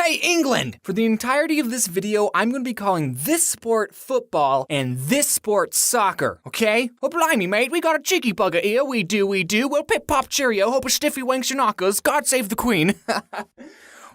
Hey England! For the entirety of this video, I'm going to be calling this sport football and this sport soccer, okay? Oh blimey mate, we got a cheeky bugger here, we do. Well pip pop cheerio, hope a stiffy wanks your knockers, God save the queen.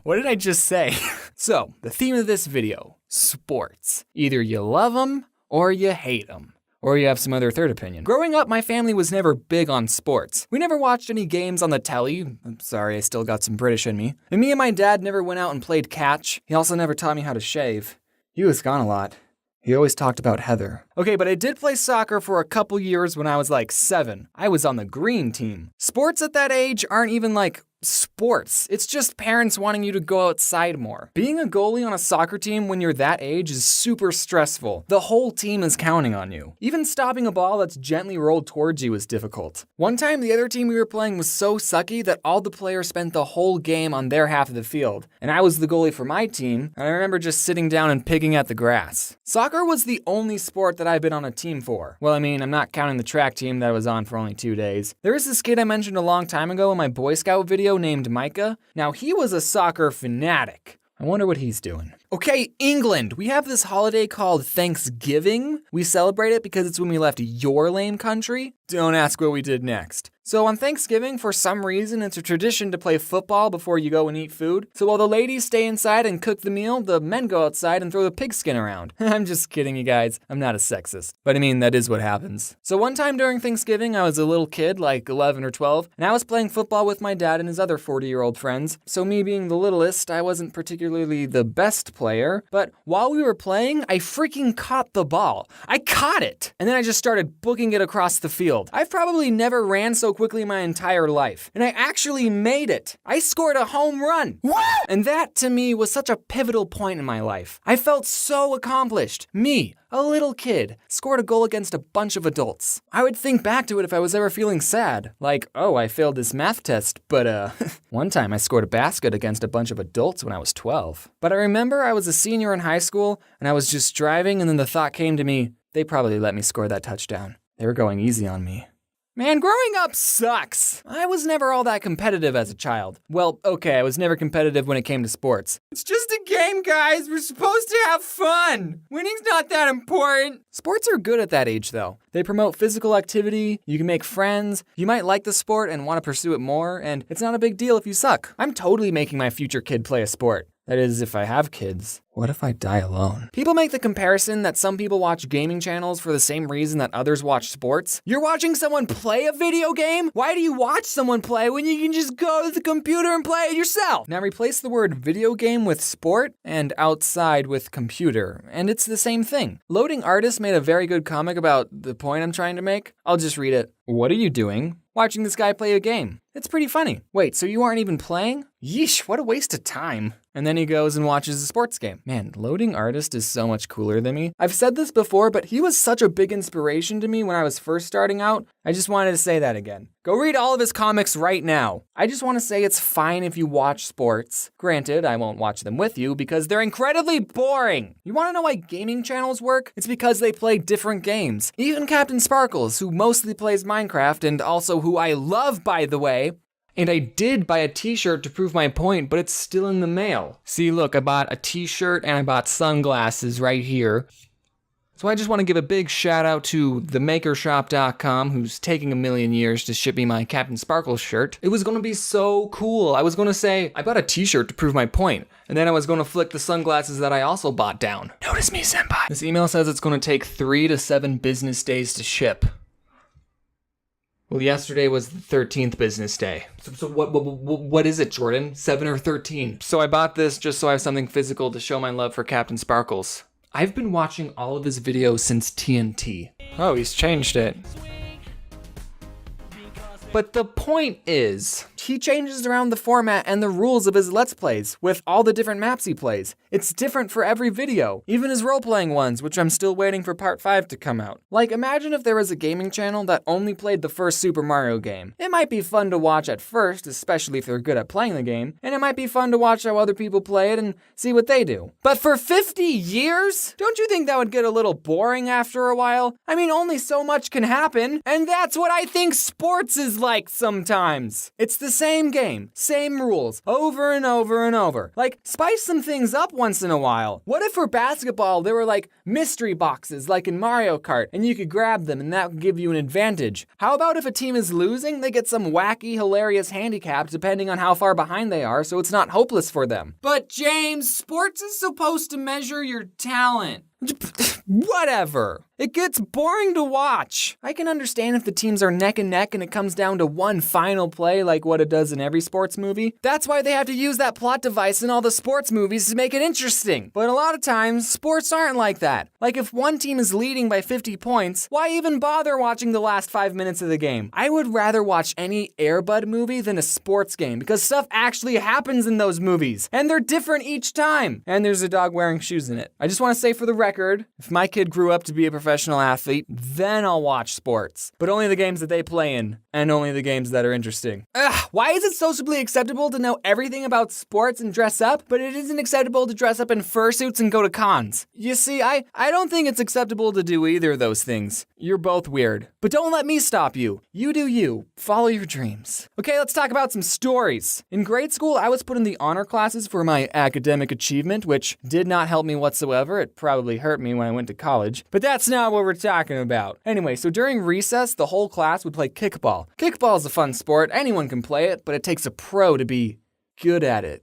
What did I just say? So, the theme of this video, sports. Either you love them or you hate them. Or you have some other third opinion. Growing up, my family was never big on sports. We never watched any games on the telly. I'm sorry, I still got some British in me. And me and my dad never went out and played catch. He also never taught me how to shave. He was gone a lot. He always talked about Heather. Okay, but I did play soccer for a couple years when I was like 7. I was on the green team. Sports at that age aren't even like sports. It's just parents wanting you to go outside more. Being a goalie on a soccer team when you're that age is super stressful. The whole team is counting on you. Even stopping a ball that's gently rolled towards you is difficult. One time, the other team we were playing was so sucky that all the players spent the whole game on their half of the field. And I was the goalie for my team, and I remember just sitting down and picking at the grass. Soccer was the only sport that I've been on a team for. Well, I mean, I'm not counting the track team that I was on for only 2 days. There is this kid I mentioned a long time ago in my Boy Scout video named Micah. Now, he was a soccer fanatic. I wonder what he's doing. Okay, England, we have this holiday called Thanksgiving. We celebrate it because it's when we left your lame country. Don't ask what we did next. So on Thanksgiving, for some reason, it's a tradition to play football before you go and eat food. So while the ladies stay inside and cook the meal, the men go outside and throw the pigskin around. I'm just kidding, you guys. I'm not a sexist. But I mean, that is what happens. So one time during Thanksgiving, I was a little kid, like 11 or 12, and I was playing football with my dad and his other 40-year-old friends. So me being the littlest, I wasn't particularly the best player, but while we were playing, I freaking caught the ball. I caught it! And then I just started booking it across the field. I've probably never ran so quickly in my entire life. And I actually made it. I scored a home run. Woo! And that, to me, was such a pivotal point in my life. I felt so accomplished. Me, a little kid, scored a goal against a bunch of adults. I would think back to it if I was ever feeling sad. Like, oh, I failed this math test, but one time I scored a basket against a bunch of adults when I was 12. But I remember I was a senior in high school, and I was just driving, and then the thought came to me, they probably let me score that touchdown. They were going easy on me. Man, growing up sucks. I was never all that competitive as a child. Well, okay, I was never competitive when it came to sports. It's just a game, guys. We're supposed to have fun. Winning's not that important. Sports are good at that age, though. They promote physical activity, you can make friends, you might like the sport and want to pursue it more, and it's not a big deal if you suck. I'm totally making my future kid play a sport. That is, if I have kids. What if I die alone? People make the comparison that some people watch gaming channels for the same reason that others watch sports. You're watching someone play a video game? Why do you watch someone play when you can just go to the computer and play it yourself? Now replace the word video game with sport and outside with computer, and it's the same thing. Loading Artist made a very good comic about the point I'm trying to make. I'll just read it. What are you doing? Watching this guy play a game. It's pretty funny. Wait, so you aren't even playing? Yeesh, what a waste of time. And then he goes and watches a sports game. Man, Loading Artist is so much cooler than me. I've said this before, but he was such a big inspiration to me when I was first starting out. I just wanted to say that again. Go read all of his comics right now. I just want to say it's fine if you watch sports. Granted, I won't watch them with you because they're incredibly boring. You want to know why gaming channels work? It's because they play different games. Even Captain Sparkles, who mostly plays Minecraft and also who I love, by the way. And I did buy a t-shirt to prove my point, but it's still in the mail. See, look, I bought a t-shirt and I bought sunglasses right here. So I just want to give a big shout out to themakershop.com, who's taking a million years to ship me my Captain Sparkles shirt. It was going to be so cool. I was going to say, I bought a t-shirt to prove my point. And then I was going to flick the sunglasses that I also bought down. Notice me, senpai. This email says it's going to take 3 to 7 business days to ship. Well, yesterday was the 13th business day. So what is it, Jordan? 7 or 13? So I bought this just so I have something physical to show my love for Captain Sparkles. I've been watching all of his videos since TNT. Oh, he's changed it. But the point is, he changes around the format and the rules of his Let's Plays with all the different maps he plays. It's different for every video, even his role-playing ones, which I'm still waiting for part 5 to come out. Like, imagine if there was a gaming channel that only played the first Super Mario game. It might be fun to watch at first, especially if they're good at playing the game, and it might be fun to watch how other people play it and see what they do. But for 50 years? Don't you think that would get a little boring after a while? I mean, only so much can happen, and that's what I think sports is like sometimes. It's the same game, same rules, over and over and over. Like, spice some things up once in a while. What if for basketball there were like mystery boxes like in Mario Kart and you could grab them and that would give you an advantage? How about if a team is losing, they get some wacky, hilarious handicap depending on how far behind they are so it's not hopeless for them? But James, sports is supposed to measure your talent. Whatever. It gets boring to watch. I can understand if the teams are neck and neck and it comes down to one final play like what it does in every sports movie. That's why they have to use that plot device in all the sports movies to make it interesting. But a lot of times, sports aren't like that. Like if one team is leading by 50 points, why even bother watching the last 5 minutes of the game? I would rather watch any Air Bud movie than a sports game because stuff actually happens in those movies. And they're different each time. And there's a dog wearing shoes in it. I just want to say for the record, if my kid grew up to be a professional athlete, then I'll watch sports. But only the games that they play in, and only the games that are interesting. Ugh, why is it sociably acceptable to know everything about sports and dress up, but it isn't acceptable to dress up in fursuits and go to cons? You see, I don't think it's acceptable to do either of those things. You're both weird. But don't let me stop you. You do you. Follow your dreams. Okay, let's talk about some stories. In grade school, I was put in the honor classes for my academic achievement, which did not help me whatsoever. It probably hurt me when I went to college. But that's not what we're talking about. Anyway, so during recess, the whole class would play kickball. Kickball is a fun sport. Anyone can play it, but it takes a pro to be good at it.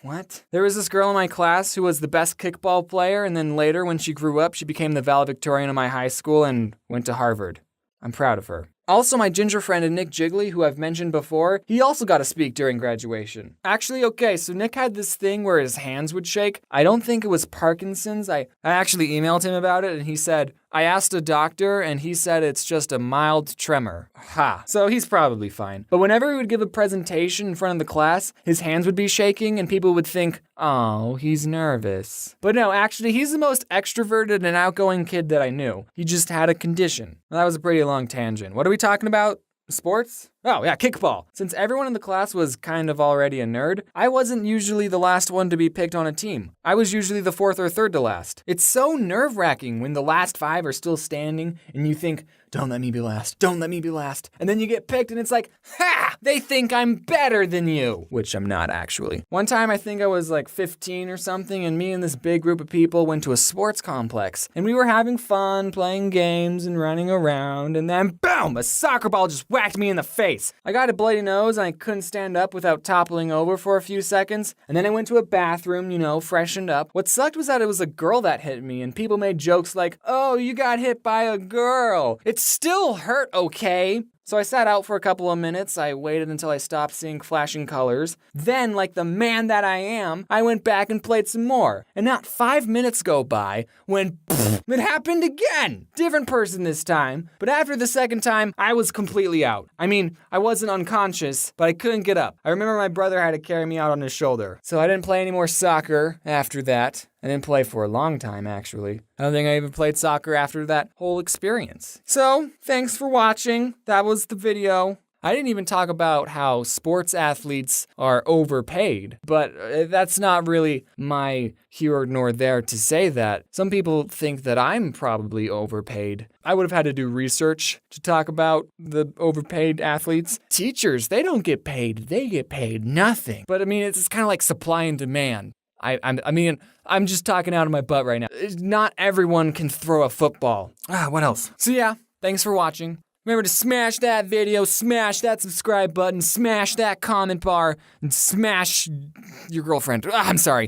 What? There was this girl in my class who was the best kickball player, and then later when she grew up, she became the valedictorian of my high school and went to Harvard. I'm proud of her. Also, my ginger friend Nick Jiggly, who I've mentioned before, he also got to speak during graduation. Actually, okay, so Nick had this thing where his hands would shake. I don't think it was Parkinson's. I actually emailed him about it, and he said, I asked a doctor, and he said it's just a mild tremor. Ha. So he's probably fine. But whenever he would give a presentation in front of the class, his hands would be shaking, and people would think, oh, he's nervous. But no, actually, he's the most extroverted and outgoing kid that I knew. He just had a condition. Well, that was a pretty long tangent. What are we talking about? Sports? Oh yeah, kickball. Since everyone in the class was kind of already a nerd, I wasn't usually the last one to be picked on a team. I was usually the fourth or third to last. It's so nerve-wracking when the last 5 are still standing and you think, don't let me be last, don't let me be last. And then you get picked and it's like, ha! They think I'm better than you. Which I'm not actually. One time I think I was like 15 or something and me and this big group of people went to a sports complex. And we were having fun, playing games and running around. And then boom, a soccer ball just whacked me in the face. I got a bloody nose and I couldn't stand up without toppling over for a few seconds. And then I went to a bathroom, freshened up. What sucked was that it was a girl that hit me and people made jokes like, oh, you got hit by a girl. It still hurt, okay? So I sat out for a couple of minutes. I waited until I stopped seeing flashing colors. Then, like the man that I am, I went back and played some more. And not 5 minutes go by when it happened again. Different person this time. But after the second time, I was completely out. I mean, I wasn't unconscious, but I couldn't get up. I remember my brother had to carry me out on his shoulder. So I didn't play any more soccer after that. I didn't play for a long time, actually. I don't think I even played soccer after that whole experience. So, thanks for watching. That was the video. I didn't even talk about how sports athletes are overpaid, but that's not really my here nor there to say that. Some people think that I'm probably overpaid. I would have had to do research to talk about the overpaid athletes. Teachers, they don't get paid. They get paid nothing. But I mean, it's kind of like supply and demand. I'm just talking out of my butt right now. Not everyone can throw a football. What else? So yeah, thanks for watching. Remember to smash that video, smash that subscribe button, smash that comment bar, and smash your girlfriend. I'm sorry.